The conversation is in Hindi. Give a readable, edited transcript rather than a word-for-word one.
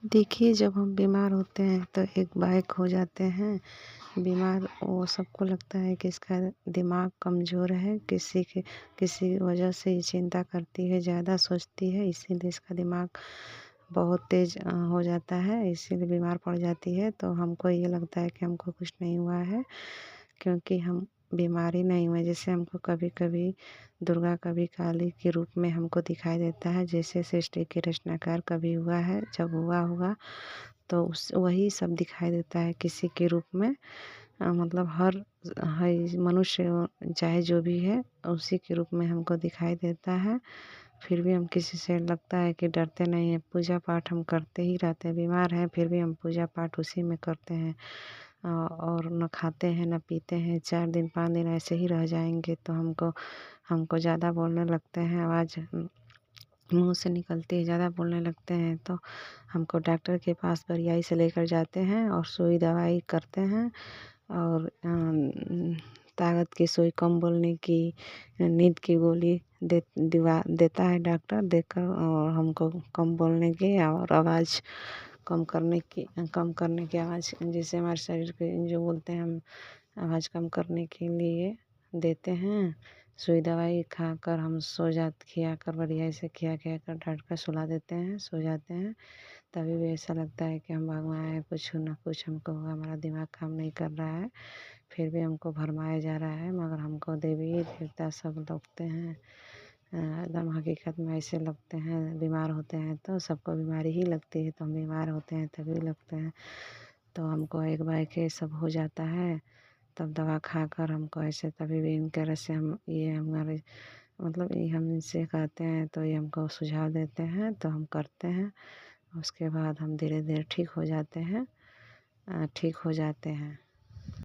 देखिए, जब हम बीमार होते हैं तो एक बाइक हो जाते हैं बीमार। वो सबको लगता है कि इसका दिमाग कमज़ोर है, किसी वजह से ये चिंता करती है, ज़्यादा सोचती है, इसीलिए इसका दिमाग बहुत तेज़ हो जाता है, इसीलिए बीमार पड़ जाती है। तो हमको ये लगता है कि हमको कुछ नहीं हुआ है, क्योंकि हम बीमारी नहीं हुए। जैसे हमको कभी-कभी दुर्गा, कभी काली के रूप में हमको दिखाई देता है, जैसे सृष्टि के रचनाकार कभी हुआ है, जब हुआ होगा तो उस वही सब दिखाई देता है किसी के रूप में। मतलब हर मनुष्य चाहे जो भी है उसी के रूप में हमको दिखाई देता है। फिर भी हम किसी से लगता है कि डरते नहीं हैं, पूजा पाठ हम करते ही रहते हैं। बीमार हैं फिर भी हम पूजा पाठ उसी में करते हैं। और न खाते हैं न पीते हैं, 4 दिन 5 दिन ऐसे ही रह जाएंगे तो हमको हमको ज़्यादा बोलने लगते हैं, आवाज़ मुँह से निकलती है, ज़्यादा बोलने लगते हैं तो हमको डॉक्टर के पास बरियाई से लेकर जाते हैं और सुई दवाई करते हैं। और ताकत की सुई, कम बोलने की, नींद की गोली देता है डॉक्टर, देकर और हमको कम बोलने की और आवाज़ कम करने की आवाज़, जैसे हमारे शरीर के जो बोलते हैं हम आवाज़ कम करने के लिए देते हैं। सुई दवाई खाकर हम सो जाते, खिया कर बढ़िया से खिया कर डाँट कर सुला देते हैं, सो जाते हैं। तभी भी ऐसा लगता है कि हम भगवान हैं, कुछ न कुछ हमको हुआ, हमारा दिमाग काम नहीं कर रहा है। फिर भी हमको भरमाया जा रहा है, मगर हमको देवी देवता सब लगते हैं। एकदम हकीकत में ऐसे लगते हैं। बीमार होते हैं तो सबको बीमारी ही लगती है, तो हम बीमार होते हैं तभी लगते हैं। तो हमको एक बार के सब हो जाता है, तब दवा खाकर हमको ऐसे तभी भी इनके तरह से हम ये हमारे मतलब ये हम इनसे कहते हैं तो ये हमको सुझाव देते हैं तो हम करते हैं। उसके बाद हम धीरे धीरे ठीक हो जाते हैं, ठीक हो जाते हैं।